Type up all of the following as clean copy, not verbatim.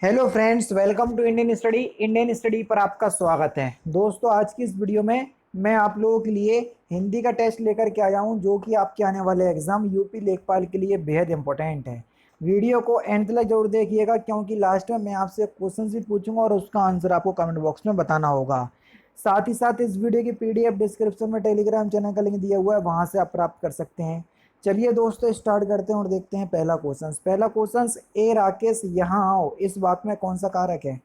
Hello friends, welcome to Indian study पर आपका स्वागत है। दोस्तों, आज की इस वीडियो में मैं आप लोगों के लिए हिंदी का टेस्ट लेकर के आया हूं, जो कि आपके आने वाले एग्जाम यूपी लेखपाल के लिए बेहद इंपॉर्टेंट है। वीडियो को एंड तक जरूर देखिएगा, क्योंकि लास्ट में मैं आपसे क्वेश्चन भी पूछूंगा और उसका आंसर आपको कमेंट बॉक्स में बताना होगा। साथ ही साथ इस वीडियो की पीडीएफ डिस्क्रिप्शन में टेलीग्राम चैनल का लिंक दिया हुआ है, वहां से आप प्राप्त कर सकते हैं। चलिए दोस्तों, स्टार्ट करते हैं और देखते हैं पहला क्वेश्चन। ए राकेश यहाँ आओ, इस वाक्य में कौन सा कारक है?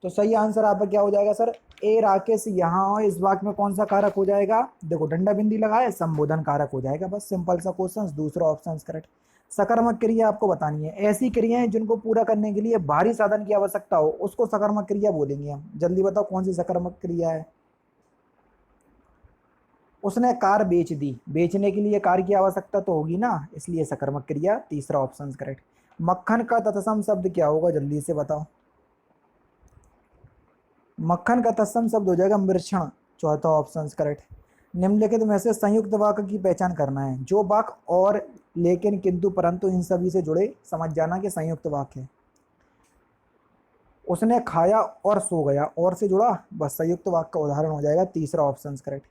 तो सही आंसर आपका क्या हो जाएगा सर? ए राकेश यहाँ आओ, इस वाक्य में कौन सा कारक हो जाएगा? देखो, डंडा बिंदी लगाए, संबोधन कारक हो जाएगा। बस सिंपल सा क्वेश्चन, दूसरा ऑप्शन करेक्ट। सकर्मक क्रिया आपको बतानी है। ऐसी क्रियाएं जिनको पूरा करने के लिए भारी साधन की आवश्यकता हो, उसको सकर्मक क्रिया बोलेंगे हम। जल्दी बताओ कौन सी सकर्मक क्रिया है? उसने कार बेच दी, बेचने के लिए कार की आवश्यकता तो होगी ना, इसलिए सकर्मक क्रिया, तीसरा ऑप्शन करेक्ट। मक्खन का तत्सम शब्द क्या होगा? जल्दी से बताओ। मक्खन का तत्सम शब्द हो जाएगा मृक्षण, चौथा ऑप्शन करेक्ट। निम्नलिखित में से संयुक्त वाक्य की पहचान करना है। जो वाक्य और, लेकिन, किंतु, परंतु इन सभी से जुड़े, समझ जाना कि संयुक्त वाक्य है। उसने खाया और सो गया, और से जुड़ा, बस संयुक्त वाक्य का उदाहरण हो जाएगा, तीसरा ऑप्शन करेक्ट।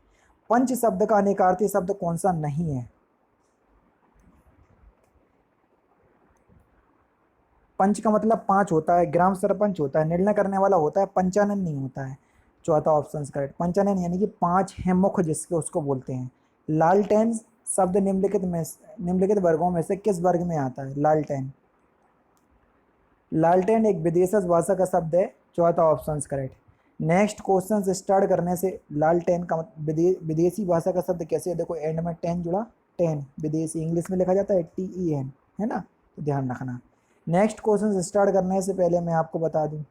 पंच शब्द का अनेकार्थी शब्द कौन सा नहीं है? पंच का मतलब पांच होता है, ग्राम सरपंच होता है, निर्णय करने वाला होता है, पंचानन नहीं होता है। चौथा ऑप्शन करेक्ट। पंचानन यानी कि पांच है मुख जिसके, उसको बोलते हैं। लालटेन शब्द निम्नलिखित वर्गों में से किस वर्ग में आता है? लालटेन, लालटेन एक विदेशज भाषा का शब्द है। चौथा option correct. Next question start करने से, लालटेन का विदेशी भाषा का शब्द कैसे है? देखो, एंड में टेन जुड़ा, टेन विदेशी इंग्लिश में लिखा जाता है TEN, है ना, तो ध्यान रखना। नेक्स्ट क्वेश्चन स्टार्ट करने से पहले मैं आपको बता दूं,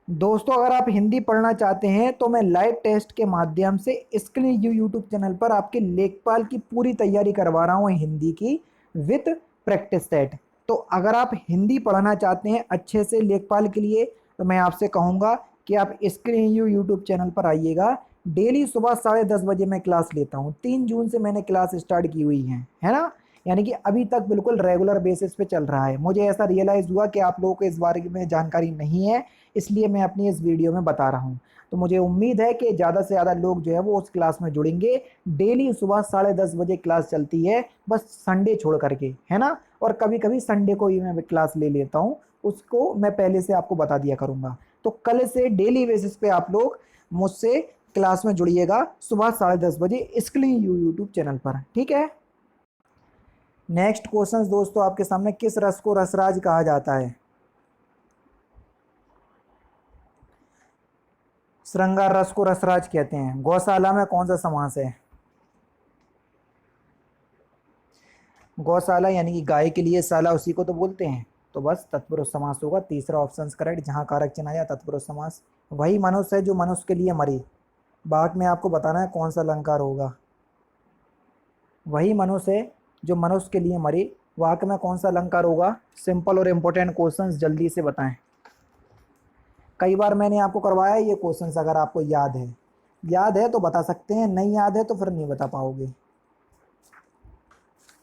दोस्तों, अगर आप हिंदी पढ़ना चाहते हैं तो मैं लाइव टेस्ट के माध्यम से इसके लिए यूट्यूब चैनल पर आपके लेखपाल की पूरी तैयारी करवा रहा हूं हिंदी की, विथ प्रैक्टिस सेट। तो अगर आप हिंदी पढ़ना चाहते हैं अच्छे से लेखपाल के लिए, तो मैं आपसे कहूंगा कि आप स्क्रीन यूट्यूब चैनल पर आइएगा। डेली सुबह 10:30 बजे मैं क्लास लेता हूँ। 3 जून से मैंने क्लास स्टार्ट की हुई है ना, यानी कि अभी तक बिल्कुल रेगुलर बेसिस पे चल रहा है। मुझे ऐसा रियलाइज हुआ कि आप लोगों को इस बारे में जानकारी नहीं है, इसलिए मैं अपनी इस वीडियो में बता रहा हूँ। तो मुझे उम्मीद है कि ज़्यादा से ज़्यादा लोग जो है वो उस क्लास में जुड़ेंगे। डेली सुबह 10:30 बजे क्लास चलती है, बस संडे छोड़ करके, है ना। और कभी कभी संडे को ही मैं क्लास ले लेता हूँ, उसको मैं पहले से आपको बता दिया करूँगा। तो कल से डेली बेसिस पे आप लोग मुझसे क्लास में जुड़िएगा सुबह 10:30 बजे स्किलिंग यूट्यूब चैनल पर, ठीक है। नेक्स्ट क्वेश्चन दोस्तों आपके सामने, किस रस को रसराज कहा जाता है? श्रृंगार रस को रसराज कहते हैं। गौशाला में कौन सा समास है? गौशाला यानी कि गाय के लिए शाला, उसी को तो बोलते हैं। तो बस तत्पुरुष समास होगा, तीसरा ऑप्शन करेक्ट। जहां कारक चिन्ह आया तत्पुरुष समास। वही मनुष्य है जो मनुष्य के लिए मरे। बात में आपको बताना है कौन सा अलंकार होगा। वही मनुष्य है जो मनुष्य के लिए मरे, वाक्य में कौन सा अलंकार होगा? सिंपल और इंपॉर्टेंट क्वेश्चंस, जल्दी से बताएं। कई बार मैंने आपको करवाया ये क्वेश्चंस, अगर आपको याद है तो बता सकते हैं, नहीं याद है तो फिर नहीं बता पाओगे।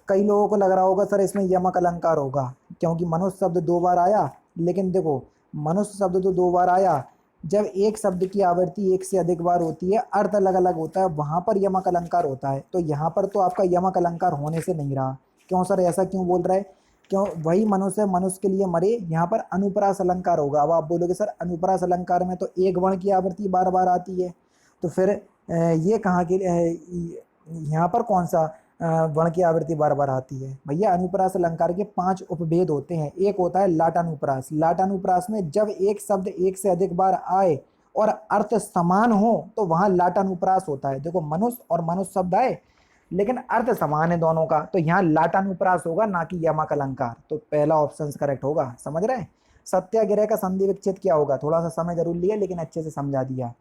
कई लोगों को लग रहा होगा सर इसमें यमक अलंकार होगा, क्योंकि मनुष्य शब्द 2 बार आया। लेकिन देखो, मनुष्य शब्द तो 2 बार आया, जब एक शब्द की आवृत्ति एक से अधिक बार होती है, अर्थ अलग अलग होता है, वहां पर यमक अलंकार होता है। तो यहाँ पर तो आपका यमक अलंकार होने से नहीं रहा। क्यों सर, ऐसा क्यों बोल रहा है? क्यों? वही मनुष्य मनुष्य के लिए मरे, यहाँ पर अनुप्रास अलंकार होगा। अब आप बोलोगे सर अनुप्रास अलंकार में तो एक वर्ण की आवृत्ति बार बार आती है, तो फिर ये कहाँ के यहाँ पर कौन सा वर्ण की आवृत्ति बार बार आती है? भैया, अनुप्रास अलंकार के 5 उपभेद होते हैं। एक होता है लाटानुप्रास। लाटानुप्रास में जब एक शब्द एक से अधिक बार आए और अर्थ समान हो तो वहां लाटानुप्रास होता है। देखो, मनुष्य और मनुष्य शब्द आए, लेकिन अर्थ समान है दोनों का, तो यहाँ लाटानुप्रास होगा, ना कि यमक अलंकार। तो पहला ऑप्शन करेक्ट होगा, समझ रहे हैं। सत्याग्रह का संधि विच्छेद क्या होगा? थोड़ा सा समय जरूर लिया, लेकिन अच्छे से समझा दिया।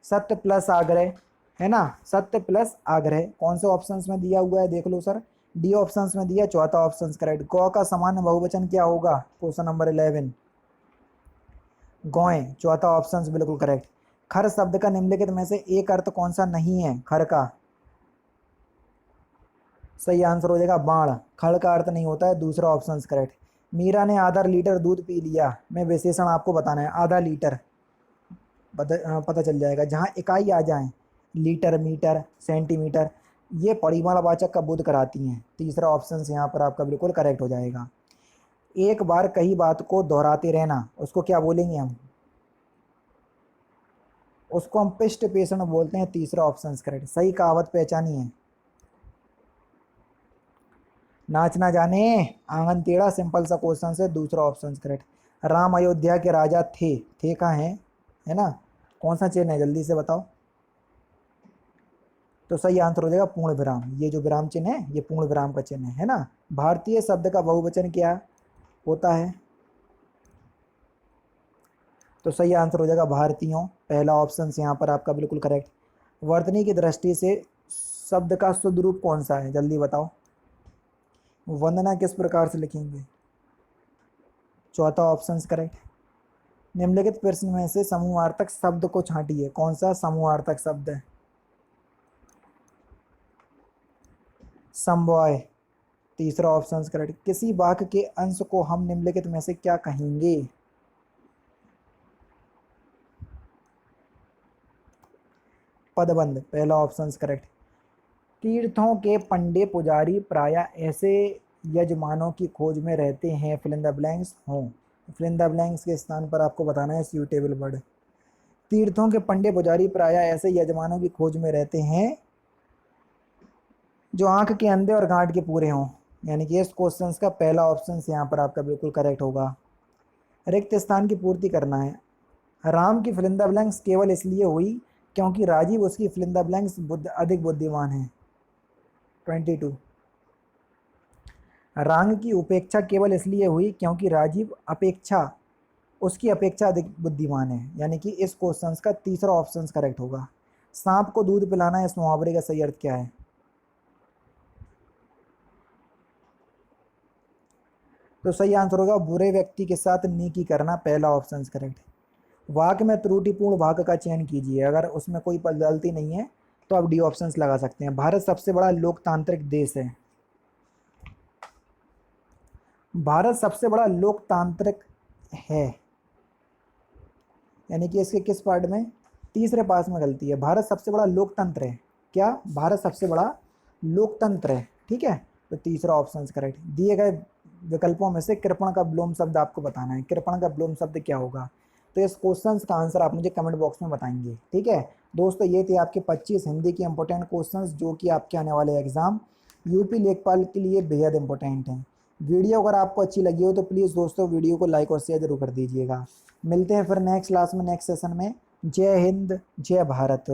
सत्य प्लस आग्रह, है ना। सत्य प्लस आग्रह कौन से ऑप्शंस में दिया हुआ है? देख लो सर, डी ऑप्शंस में दिया, चौथा ऑप्शन करेक्ट। गौ का सामान्य बहुवचन क्या होगा? क्वेश्चन नंबर 11, गौएं, चौथा ऑप्शन बिल्कुल करेक्ट। खर शब्द का निम्नलिखित में से एक अर्थ कौन सा नहीं है? खर का सही आंसर हो जाएगा बाण। खड़ का अर्थ नहीं होता है, दूसरा ऑप्शन करेक्ट। मीरा ने आधा लीटर दूध पी लिया, मैं विशेषण आपको बताना है, आधा लीटर पता चल जाएगा। जहाँ इकाई आ जाए, लीटर, मीटर, सेंटीमीटर, ये परिमाणवाचक का बोध कराती हैं। तीसरा ऑप्शन यहाँ पर आपका बिल्कुल करेक्ट हो जाएगा। एक बार कई बात को दोहराते रहना, उसको क्या बोलेंगे हम? उसको हम पिष्ट पेषण बोलते हैं। तीसरा ऑप्शन करेक्ट। सही कहावत पहचानी है। नाच ना जाने आंगन टेढ़ा, सिंपल सा क्वेश्चन है। दूसरा ऑप्शन करेक्ट। राम अयोध्या के राजा थे कहाँ है ना? कौन सा चिन्ह है, जल्दी से बताओ। तो सही आंसर हो जाएगा पूर्ण विराम। ये जो विराम चिन्ह है, ये पूर्ण विराम का चिन्ह है ना? भारतीय शब्द का बहुवचन क्या होता है? तो सही आंसर हो जाएगा भारतीयों। पहला ऑप्शन यहाँ पर आपका बिल्कुल करेक्ट। वर्तनी की दृष्टि से शब्द का शुद्ध रूप कौन सा है, जल्दी बताओ। वंदना किस प्रकार से लिखेंगे? चौथा ऑप्शन करेक्ट। निम्नलिखित प्रश्न में से समूहार्थक शब्द को छांटिए, कौन सा समूहार्थक शब्द है? समवाय। तीसरा ऑप्शन करेक्ट। किसी वाक्य के अंश को हम निम्नलिखित में से क्या कहेंगे? पदबंध। पहला ऑप्शन करेक्ट। तीर्थों के पंडे पुजारी प्रायः ऐसे यजमानों की खोज में रहते हैं, फिल इन द ब्लैंक्स हों। फिल इन द ब्लैंक्स के स्थान पर आपको बताना है सूटेबल वर्ड। तीर्थों के पंडे पुजारी प्रायः ऐसे यजमानों की खोज में रहते हैं जो आंख के अंधे और गांठ के पूरे हों। यानी कि इस क्वेश्चन का पहला ऑप्शन यहाँ पर आपका बिल्कुल करेक्ट होगा। रिक्त स्थान की पूर्ति करना है। राम की फिल इन द ब्लैंक्स केवल इसलिए हुई क्योंकि राजीव उसकी फिल इन द ब्लैंक्स अधिक बुद्धिमान है। 22। रांग की उपेक्षा केवल इसलिए हुई क्योंकि राजीव उसकी अपेक्षा अधिक बुद्धिमान है। यानी कि इस क्वेश्चन का तीसरा ऑप्शन करेक्ट होगा। सांप को दूध पिलाना, इस मुहावरे का सही अर्थ क्या है? तो सही आंसर होगा बुरे व्यक्ति के साथ नेकी करना, पहला ऑप्शन करेक्ट। वाक्य में त्रुटिपूर्ण भाग का चयन कीजिए, अगर उसमें कोई गलती नहीं है तो आप डी ऑप्शन लगा सकते हैं। भारत सबसे बड़ा लोकतांत्रिक देश है। भारत सबसे बड़ा लोकतांत्रिक है, यानी कि इसके किस पार्ट में? तीसरे पास में गलती है। भारत सबसे बड़ा लोकतंत्र है। क्या? भारत सबसे बड़ा लोकतंत्र है। ठीक है, तो तीसरा ऑप्शन करेक्ट। दिए गए विकल्पों में से कृपण का विलोम शब्द आपको बताना है। कृपण का विलोम शब्द क्या होगा? तो इस क्वेश्चन का आंसर आप मुझे कमेंट बॉक्स में बताएंगे। ठीक है दोस्तों, ये थे आपके 25 हिंदी के इंपॉर्टेंट क्वेश्चंस जो कि आपके आने वाले एग्जाम यूपी लेखपाल के लिए बेहद इंपॉर्टेंट हैं। वीडियो अगर आपको अच्छी लगी हो तो प्लीज़ दोस्तों वीडियो को लाइक और शेयर जरूर कर दीजिएगा। मिलते हैं फिर नेक्स्ट क्लास में, नेक्स्ट सेशन में। जय हिंद, जय भारत।